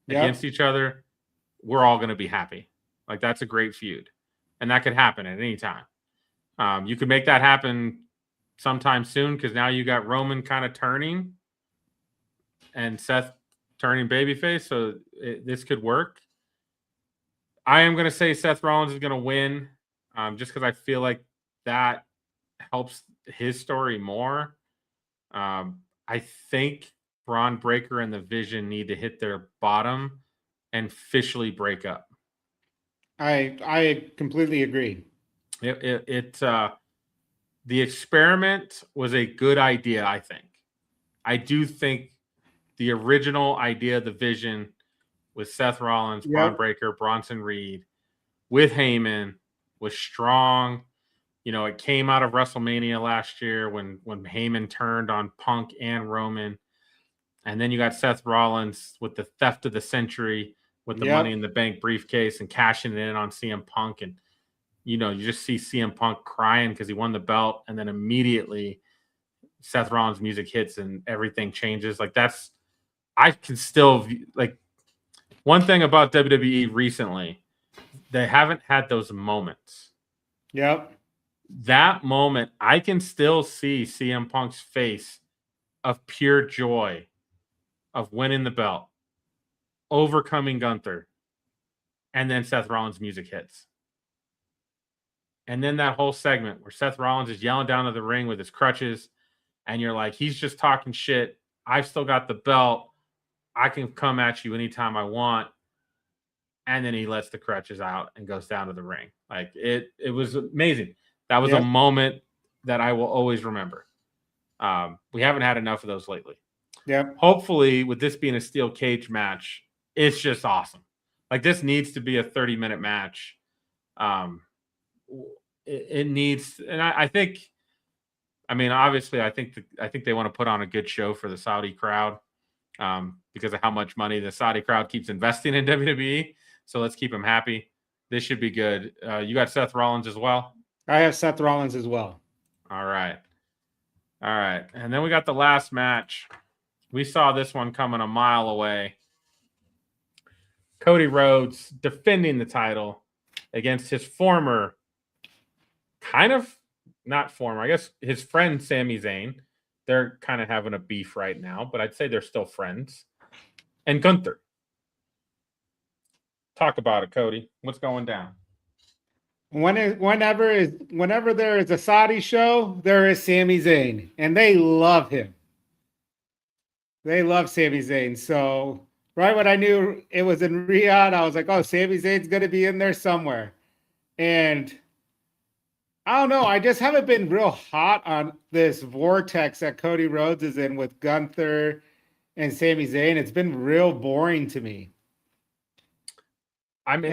against each other, we're all going to be happy. Like, that's a great feud. And that could happen at any time. You could make that happen sometime soon because now you got Roman kind of turning and Seth turning babyface, so this could work. I am going to say Seth Rollins is going to win, just because I feel like that helps his story more. I think Braun Breaker and the Vision need to hit their bottom and officially break up. I completely agree. The experiment was a good idea, I think. I do think the original idea of the Vision with Seth Rollins, Braun Breaker, Bronson Reed, with Heyman was strong. You know, it came out of WrestleMania last year when Heyman turned on Punk and Roman. And then you got Seth Rollins with the theft of the century with the Money in the Bank briefcase and cashing it in on CM Punk. And, you know, you just see CM Punk crying because he won the belt. And then immediately Seth Rollins' music hits and everything changes. Like, that's, I can still, like, one thing about WWE recently, they haven't had those moments. Yep. That moment, I can still see CM Punk's face of pure joy of winning the belt, overcoming Gunther, and then Seth Rollins' music hits. And then that whole segment where Seth Rollins is yelling down to the ring with his crutches, and you're like, he's just talking shit. I've still got the belt. I can come at you anytime I want. And then he lets the crutches out and goes down to the ring. Like, it was amazing. That was a moment that I will always remember. We haven't had enough of those lately. Yeah. Hopefully, with this being a steel cage match, it's just awesome. Like, this needs to be a 30-minute match. It needs, and I think, I mean, obviously, I think they want to put on a good show for the Saudi crowd, because of how much money the Saudi crowd keeps investing in WWE. So let's keep them happy. This should be good. You got Seth Rollins as well? I have Seth Rollins as well. All right. And then we got the last match. We saw this one coming a mile away. Cody Rhodes defending the title against his former, I guess his friend Sami Zayn. They're kind of having a beef right now, but I'd say they're still friends. And Gunther. Talk about it, Cody. What's going down? Whenever there is a Saudi show, there is Sami Zayn, and they love him. They love Sami Zayn. So right when I knew it was in Riyadh, I was like, oh, Sami Zayn's going to be in there somewhere. And I don't know. I just haven't been real hot on this vortex that Cody Rhodes is in with Gunther and Sami Zayn. It's been real boring to me. I mean,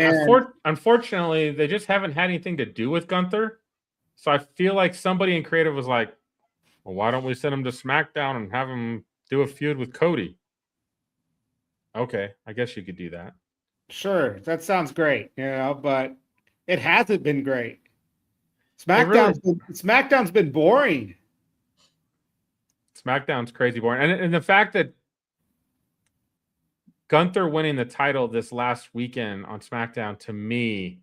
unfortunately, they just haven't had anything to do with Gunther. So I feel like somebody in creative was like, well, why don't we send him to SmackDown and have him do a feud with Cody? Okay, I guess you could do that. Sure, that sounds great, but it hasn't been great. SmackDown's been boring. SmackDown's crazy boring. And the fact that Gunther winning the title this last weekend on SmackDown, to me,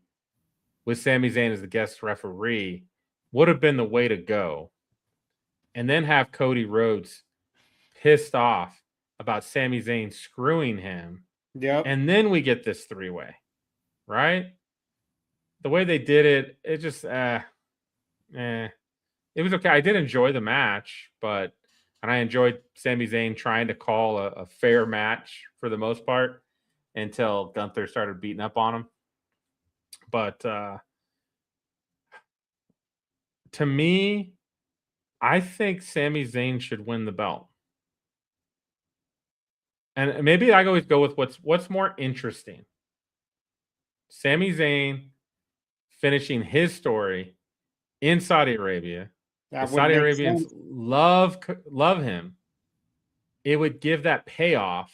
with Sami Zayn as the guest referee, would have been the way to go. And then have Cody Rhodes pissed off about Sami Zayn screwing him. Yep. And then we get this three-way, right? The way they did it just, it was okay. I did enjoy the match, and I enjoyed Sami Zayn trying to call a fair match for the most part until Gunther started beating up on him. But to me, I think Sami Zayn should win the belt. And maybe I always go with what's more interesting. Sami Zayn finishing his story in Saudi Arabia. The Saudi Arabians love him. It would give that payoff.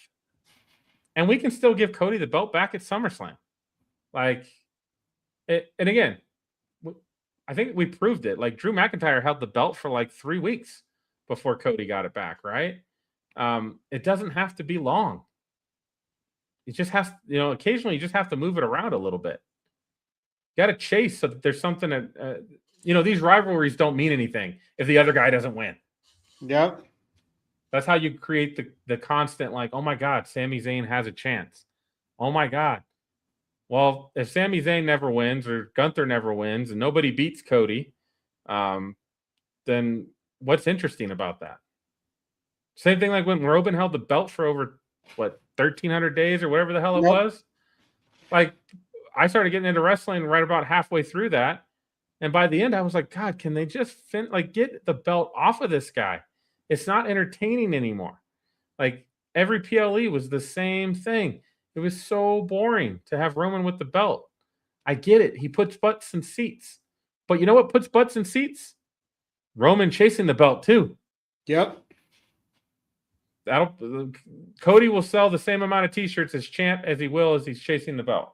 And we can still give Cody the belt back at SummerSlam. And again, I think we proved it. Like, Drew McIntyre held the belt for like 3 weeks before Cody got it back, right? It doesn't have to be long. It just has, occasionally you just have to move it around a little bit. You got to chase so that there's something that, these rivalries don't mean anything if the other guy doesn't win. Yep. That's how you create the constant, like, oh my God, Sami Zayn has a chance. Oh my God. Well, if Sami Zayn never wins or Gunther never wins and nobody beats Cody, then what's interesting about that? Same thing like when Robin held the belt for over, 1,300 days or whatever the hell it was? Like, I started getting into wrestling right about halfway through that. And by the end, I was like, God, can they just get the belt off of this guy? It's not entertaining anymore. Like, every PLE was the same thing. It was so boring to have Roman with the belt. I get it. He puts butts in seats. But you know what puts butts in seats? Roman chasing the belt too. Yep. Cody will sell the same amount of T-shirts as champ as he will as he's chasing the belt.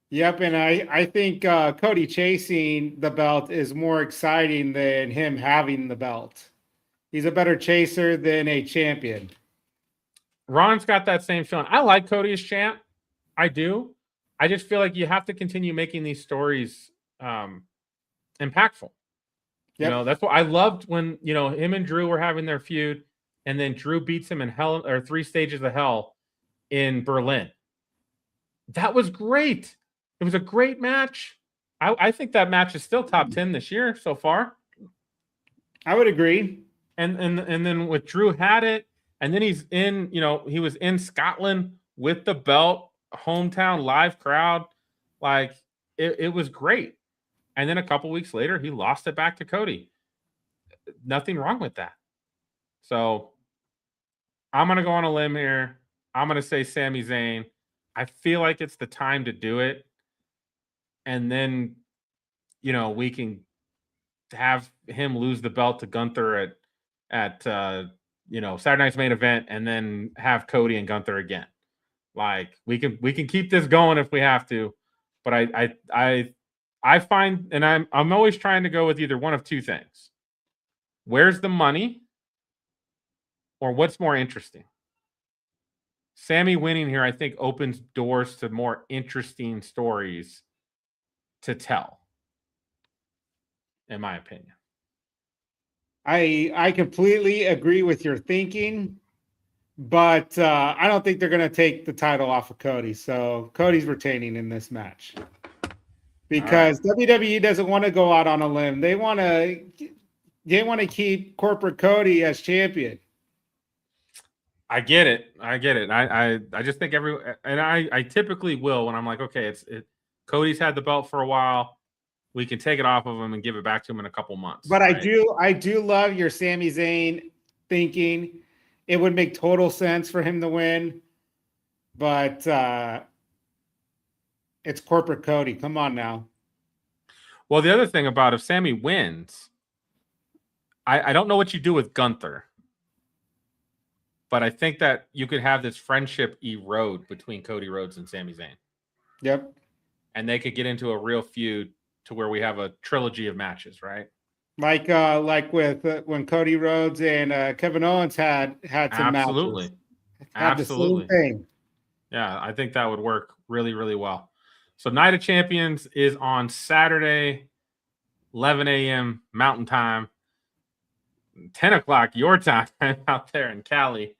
Yep, and I think Cody chasing the belt is more exciting than him having the belt. He's a better chaser than a champion. Ron's got that same feeling. I like Cody as champ. I do. I just feel like you have to continue making these stories impactful. Yep. That's what I loved when, him and Drew were having their feud, and then Drew beats him in Hell, or 3 Stages of Hell in Berlin. That was great. It was a great match. I think that match is still top 10 this year so far. I would agree. And then with Drew had it, and then he's in, he was in Scotland with the belt, hometown live crowd. Like, it was great. And then a couple weeks later, he lost it back to Cody. Nothing wrong with that. So I'm going to go on a limb here. I'm going to say Sami Zayn. I feel like it's the time to do it. And then, we can have him lose the belt to Gunther at Saturday Night's Main Event, and then have Cody and Gunther again. Like, we can keep this going if we have to. But I find, and I'm always trying to go with either one of two things. Where's the money? Or what's more interesting? Sammy winning here, I think, opens doors to more interesting stories to tell, in my opinion. I completely agree with your thinking, but I don't think they're going to take the title off of Cody. So Cody's retaining in this match because WWE doesn't want to go out on a limb. They want to keep corporate Cody as champion. I get it. I just think I typically will when I'm like, okay, Cody's had the belt for a while. We can take it off of him and give it back to him in a couple months. But right? I do love your Sami Zayn thinking. It would make total sense for him to win, but it's corporate Cody. Come on now. Well, the other thing about if Sammy wins, I don't know what you do with Gunther. But I think that you could have this friendship erode between Cody Rhodes and Sami Zayn. Yep. And they could get into a real feud to where we have a trilogy of matches, right? Like with when Cody Rhodes and Kevin Owens had some Absolutely. matches. Absolutely. The same thing. Yeah, I think that would work really, really well. So Night of Champions is on Saturday, 11 a.m. Mountain Time, 10 o'clock your time out there in Cali.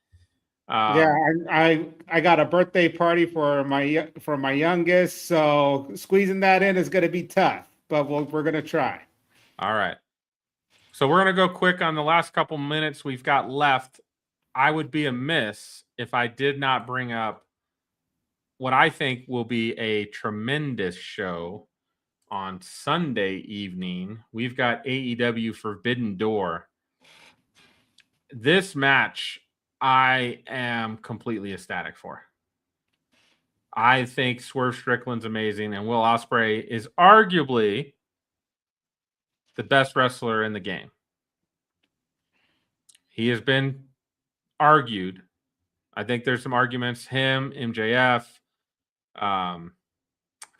I got a birthday party for my youngest, so squeezing that in is going to be tough, but we're going to try. All right. So we're going to go quick on the last couple minutes we've got left. I would be amiss if I did not bring up what I think will be a tremendous show on Sunday evening. We've got AEW Forbidden Door. This match I am completely ecstatic for. I think Swerve Strickland's amazing, and Will Ospreay is arguably the best wrestler in the game. He has been argued. I think there's some arguments. Him, MJF. Trying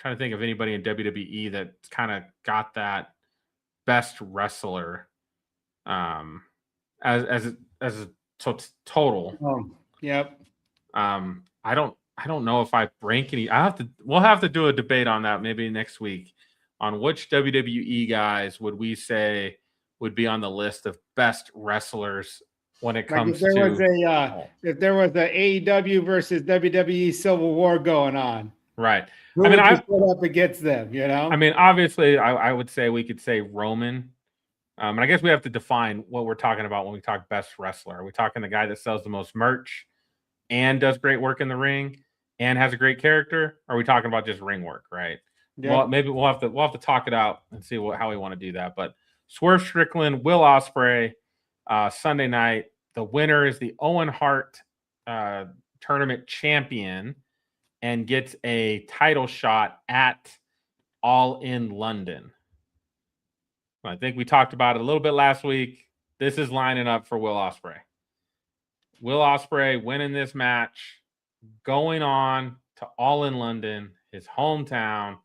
to think of anybody in WWE that kind of got that best wrestler as a total. Oh, yep. I don't know if I rank any. We'll have to do a debate on that maybe next week on which WWE guys would we say would be on the list of best wrestlers when it Like comes if there was to if there was a AEW versus WWE Civil War going on, right. who I mean, would you put up against them? I mean, obviously, I would say we could say Roman. And I guess we have to define what we're talking about when we talk best wrestler. Are we talking the guy that sells the most merch and does great work in the ring and has a great character? Or are we talking about just ring work, right? Yep. Well, maybe we'll have to talk it out and see how we want to do that. But Swerve Strickland, Will Ospreay, Sunday night. The winner is the Owen Hart tournament champion and gets a title shot at All in London. I think we talked about it a little bit last week. This is lining up for Will Ospreay. Will Ospreay winning this match, going on to All in London, his hometown,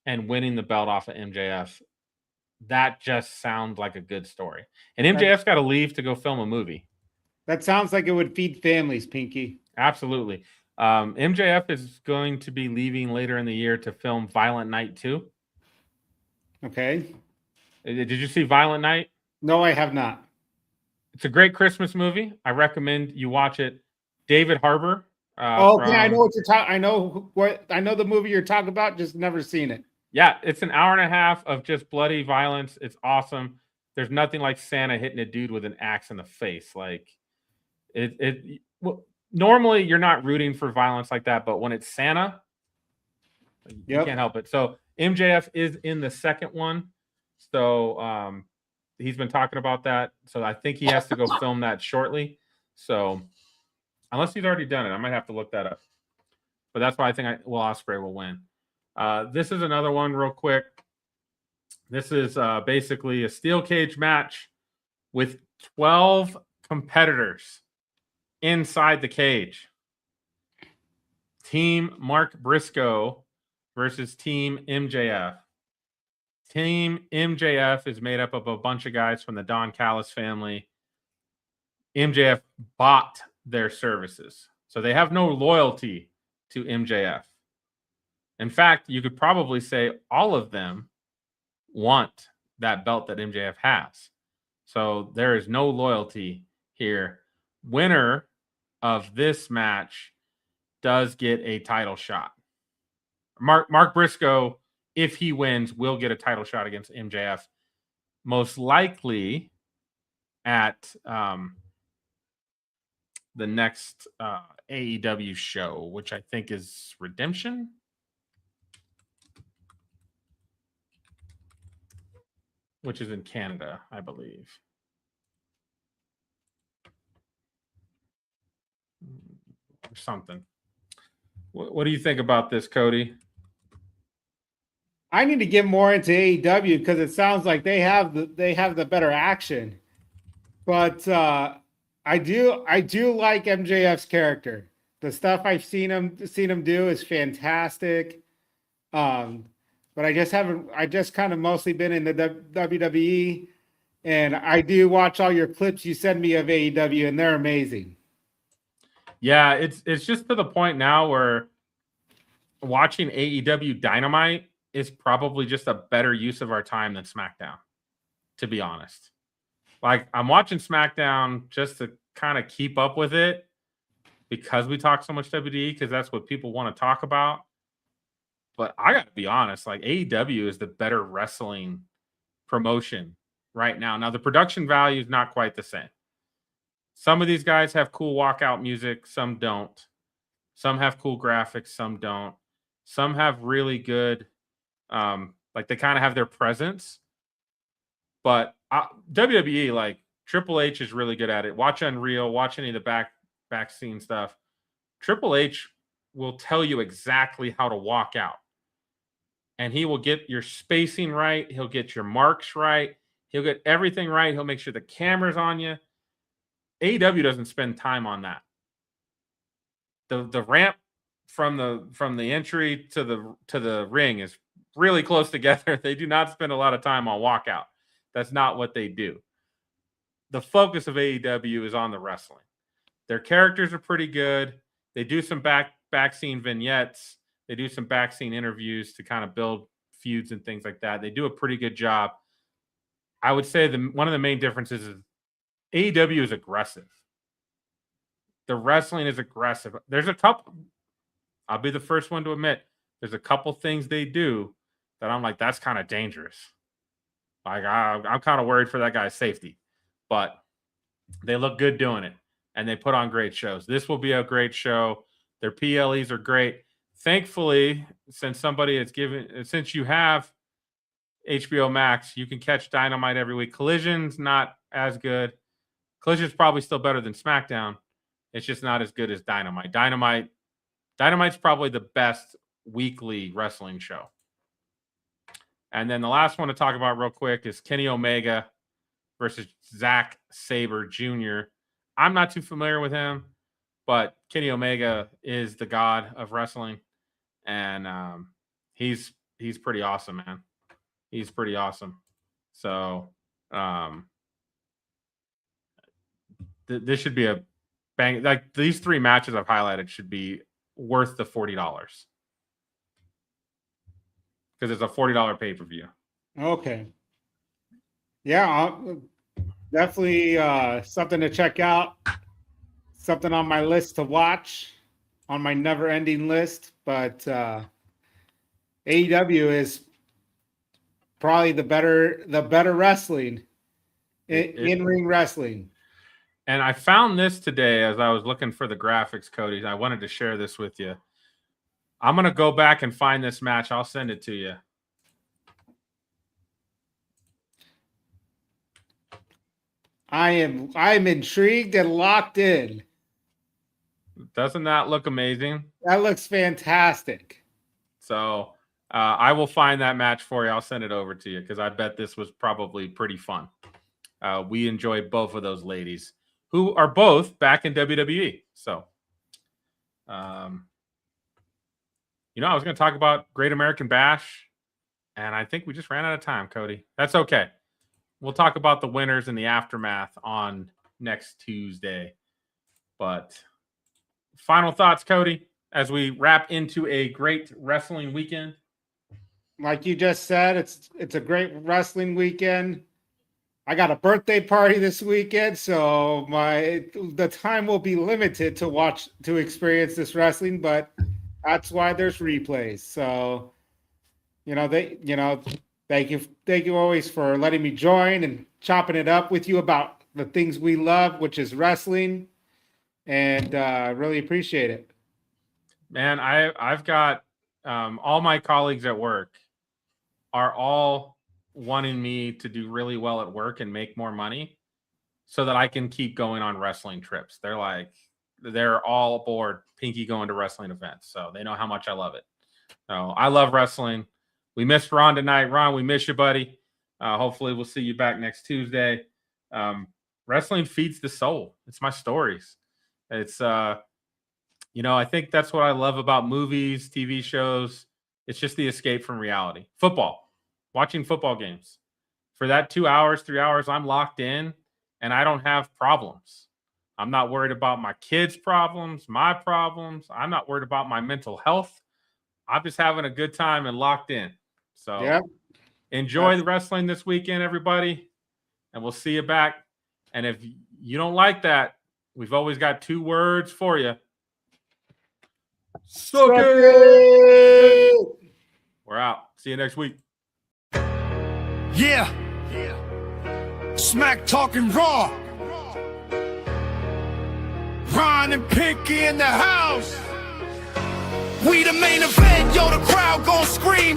and winning the belt off of MJF. That just sounds like a good story. And MJF's got to leave to go film a movie. That sounds like it would feed families, Pinky. Absolutely. MJF is going to be leaving later in the year to film Violent Night 2. Okay. Did you see Violent Night? No, I have not. It's a great Christmas movie. I recommend you watch it. David Harbour. Okay, I know what you're talking. I know the movie you're talking about. Just never seen it. Yeah, it's an hour and a half of just bloody violence. It's awesome. There's nothing like Santa hitting a dude with an axe in the face. Like well, normally you're not rooting for violence like that, but when it's Santa, you can't help it. So MJF is in the second one. So he's been talking about that. So I think he has to go film that shortly. So unless he's already done it, I might have to look that up. But that's why I think Will Ospreay will win. This is another one real quick. This is basically a steel cage match with 12 competitors inside the cage. Team Mark Briscoe versus Team MJF. Team MJF is made up of a bunch of guys from the Don Callis family. MJF bought their services. So they have no loyalty to MJF. In fact, you could probably say all of them want that belt that MJF has. So there is no loyalty here. Winner of this match does get a title shot. Mark Briscoe, if he wins, will get a title shot against MJF, most likely at the next AEW show, which I think is Redemption. Which is in Canada, I believe. Or something. What do you think about this, Cody? I need to get more into AEW because it sounds like they have the better action. But I do like MJF's character. The stuff I've seen him do is fantastic. But I just kind of mostly been in the WWE, and I do watch all your clips you send me of AEW, and they're amazing. Yeah, it's just to the point now where watching AEW Dynamite is probably just a better use of our time than SmackDown, to be honest. Like, I'm watching SmackDown just to kind of keep up with it because we talk so much WWE, because that's what people want to talk about. But I got to be honest, like, AEW is the better wrestling promotion right now. Now, the production value is not quite the same. Some of these guys have cool walkout music. Some don't. Some have cool graphics. Some don't. Some have really good, like, they kind of have their presence. But WWE, like, Triple H is really good at it. Watch Unreal. Watch any of the back scene stuff. Triple H will tell you exactly how to walk out. And he will get your spacing right. He'll get your marks right. He'll get everything right. He'll make sure the camera's on you. AEW doesn't spend time on that. The ramp from the entry to the ring is really close together. They do not spend a lot of time on walkout. That's not what they do. The focus of AEW is on the wrestling. Their characters are pretty good. They do some back scene vignettes. They do some back scene interviews to kind of build feuds and things like that. They do a pretty good job. I would say one of the main differences is AEW is aggressive. The wrestling is aggressive. There's a couple, I'll be the first one to admit, there's a couple things they do that I'm like, that's kind of dangerous. Like, I'm kind of worried for that guy's safety. But they look good doing it, and they put on great shows. This will be a great show. Their PLEs are great. Thankfully, since you have HBO Max, you can catch Dynamite every week. Collision's not as good. Collision's probably still better than SmackDown. It's just not as good as Dynamite. Dynamite's probably the best weekly wrestling show. And then the last one to talk about real quick is Kenny Omega versus Zack Sabre Jr. I'm not too familiar with him, but Kenny Omega is the god of wrestling, and he's pretty awesome, man. He's pretty awesome. So this should be a bang. Like, these 3 matches I've highlighted should be worth the $40 because it's a $40 pay-per-view. Okay. Yeah, definitely something to check out. Something on my list to watch, on my never-ending list. But AEW is probably the better wrestling, in-ring wrestling. And I found this today as I was looking for the graphics, Cody. I wanted to share this with you. I'm going to go back and find this match. I'll send it to you. I'm intrigued and locked in. Doesn't that look amazing? That looks fantastic. So I will find that match for you. I'll send it over to you because I bet this was probably pretty fun. We enjoyed both of those ladies who are both back in WWE. So, I was going to talk about Great American Bash, and I think we just ran out of time, Cody. That's okay. We'll talk about the winners and the aftermath on next Tuesday. But final thoughts, Cody, as we wrap into a great wrestling weekend. Like you just said, it's a great wrestling weekend. I got a birthday party this weekend, so the time will be limited to experience this wrestling, but that's why there's replays. So, thank you always for letting me join and chopping it up with you about the things we love, which is wrestling, and really appreciate it. Man, I've got all my colleagues at work are all wanting me to do really well at work and make more money so that I can keep going on wrestling trips. They're all aboard Pinky going to wrestling events. So they know how much I love it. So I love wrestling. We missed Ron tonight. Ron, we miss you, buddy. Hopefully we'll see you back next Tuesday. Wrestling feeds the soul. It's my stories. It's, I think that's what I love about movies, TV shows. It's just the escape from reality. Football. Watching football games. For that 2 hours, 3 hours, I'm locked in and I don't have problems. I'm not worried about my kids' problems, my problems. I'm not worried about my mental health. I'm just having a good time and locked in. So enjoy the wrestling this weekend, everybody. And we'll see you back. And if you don't like that, we've always got 2 words for you. Suck it! We're out. See you next week. Yeah. Smack talking raw. Ron and Pinky in the house. We the main event, yo, the crowd gon' scream.